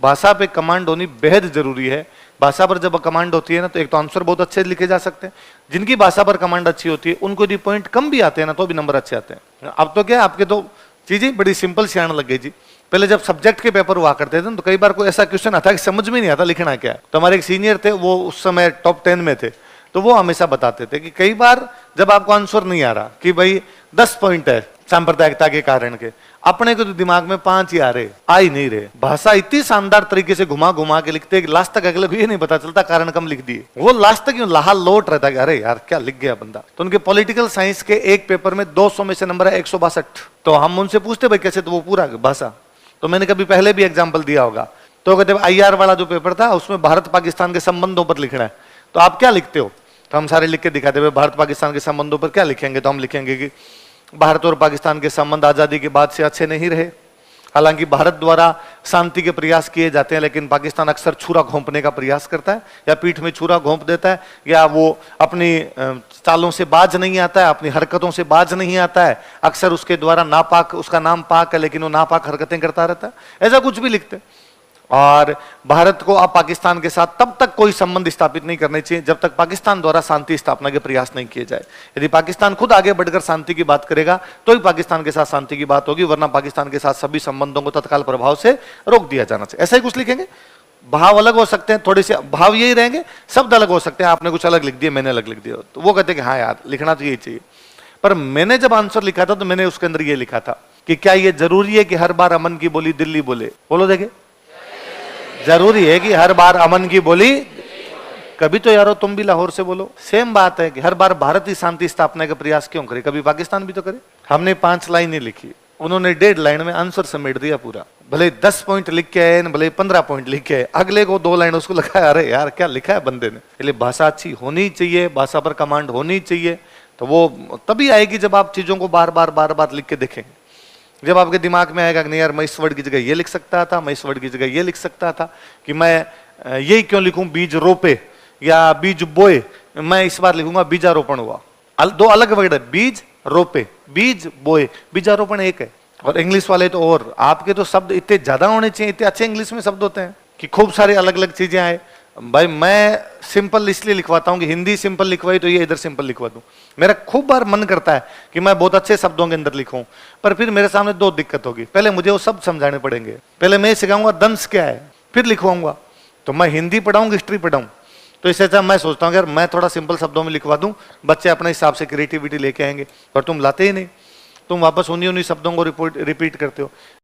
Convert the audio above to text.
भाषा पे कमांड होनी बेहद जरूरी है। भाषा पर जब कमांड होती है ना, तो एक तो आंसर बहुत अच्छे लिखे जा सकते हैं। जिनकी भाषा पर कमांड अच्छी होती है उनको यदि पॉइंट कम भी आते हैं ना, तो भी नंबर अच्छे आते हैं। अब तो क्या है, आपके तो चीजें बड़ी सिंपल सी आने लग गई जी। पहले जब सब्जेक्ट के पेपर हुआ करते थे तो कई बार कोई ऐसा क्वेश्चन आता कि समझ में नहीं आता लिखना क्या है। तो हमारे एक सीनियर थे, वो उस समय टॉप 10 में थे, तो वो हमेशा बताते थे कि कई बार जब आपको आंसर नहीं आ रहा कि भाई 10 पॉइंट है सांप्रदायिकता के कारण के, अपने को तो दिमाग में 5 ही आ नहीं रहे। भाषा इतनी शानदार तरीके से घुमा घुमा के लिखते हैं कि लास्ट तक अगले को ये नहीं पता चलता कारण कम लिख दिए। वो लास्ट तक लाल लोट रहता है कि अरे यार क्या लिख गया बंदा। तो उनके पॉलिटिकल साइंस के एक पेपर में 200 में से नंबर है 162। तो हम उनसे पूछते भाई कैसे, तो वो पूरा भाषा, तो मैंने कभी पहले भी एग्जाम्पल दिया होगा, तो कहते IR वाला जो पेपर था उसमें भारत पाकिस्तान के संबंधों पर लिखना है, तो आप क्या लिखते हो? तो हम सारे लिख के दिखाते हुए भारत पाकिस्तान के संबंधों पर क्या लिखेंगे, तो हम लिखेंगे कि भारत और पाकिस्तान के संबंध आजादी के बाद से अच्छे नहीं रहे। हालांकि भारत द्वारा शांति के प्रयास किए जाते हैं, लेकिन पाकिस्तान अक्सर छुरा घोंपने का प्रयास करता है, या पीठ में छुरा घोंप देता है, या वो अपनी चालों से बाज नहीं आता है, अपनी हरकतों से बाज नहीं आता है। अक्सर उसके द्वारा नापाक, उसका नाम पाक है लेकिन वो नापाक हरकतें करता रहता है, ऐसा कुछ भी लिखते हैं। और भारत को अब पाकिस्तान के साथ तब तक कोई संबंध स्थापित नहीं करने चाहिए जब तक पाकिस्तान द्वारा शांति स्थापना के प्रयास नहीं किए जाए। यदि पाकिस्तान खुद आगे बढ़कर शांति की बात करेगा तो ही पाकिस्तान के साथ शांति की बात होगी, वरना पाकिस्तान के साथ सभी संबंधों को तत्काल प्रभाव से रोक दिया जाना चाहिए। ऐसा ही कुछ लिखेंगे। भाव अलग हो सकते हैं, थोड़े से भाव यही रहेंगे, शब्द अलग हो सकते हैं। आपने कुछ अलग लिख दिया, मैंने अलग लिख दिया, तो वो कहते हैं कि हाँ यार लिखना तो यही चाहिए। पर मैंने जब आंसर लिखा था तो मैंने उसके अंदर ये लिखा था कि क्या ये जरूरी है कि हर बार अमन की बोली दिल्ली बोले? बोलो देखे, जरूरी है कि हर बार अमन की बोली, कभी तो यारो तुम भी लाहौर से बोलो। सेम बात है कि हर बार भारत ही शांति स्थापना का प्रयास क्यों करे, कभी पाकिस्तान भी तो करे। हमने 5 लाइनें लिखी, उन्होंने 1.5 लाइन में आंसर समेट दिया पूरा। भले 10 पॉइंट लिख के आए, भले 15 पॉइंट लिख के आए, अगले को 2 लाइन उसको लगा अरे यार क्या लिखा है बंदे ने। इसलिए भाषा अच्छी होनी चाहिए, भाषा पर कमांड होनी चाहिए, तो वो तभी आएगी जब आप चीजों को बार बार लिख के देखेंगे। जब आपके दिमाग में आएगा कि नहीं यार मैं इस वर्ड की जगह ये लिख सकता था, मैं इस वर्ड की जगह ये लिख सकता था, कि मैं यही क्यों लिखूं बीज रोपे या बीज बोए, मैं इस बार लिखूंगा बीजारोपण हुआ। 2 अलग वर्ड है, बीज रोपे, बीज बोए, बीजारोपण एक है। और इंग्लिश वाले तो, और आपके तो शब्द इतने ज्यादा होने चाहिए, इतने अच्छे इंग्लिश में शब्द होते हैं कि खूब सारे अलग अलग चीजें आए। भाई मैं सिंपल इसलिए लिखवाता हूं कि हिंदी सिंपल लिखवाई तो ये इधर सिंपल लिखवा दूं। मेरा खूब बार मन करता है कि मैं बहुत अच्छे शब्दों के अंदर लिखूं, पर फिर मेरे सामने 2 दिक्कत होगी। पहले मुझे वो शब्द समझाने पड़ेंगे, पहले मैं सिखाऊंगा दंश क्या है, फिर लिखवाऊंगा। तो मैं हिंदी पढ़ाऊं हिस्ट्री पढ़ाऊं, तो इससे अच्छा मैं सोचता हूँ यार मैं थोड़ा सिंपल शब्दों में लिखवा दूं, बच्चे अपने हिसाब से क्रिएटिविटी लेके आएंगे। पर तुम लाते ही नहीं, तुम वापस उन्हीं शब्दों को रिपीट करते हो।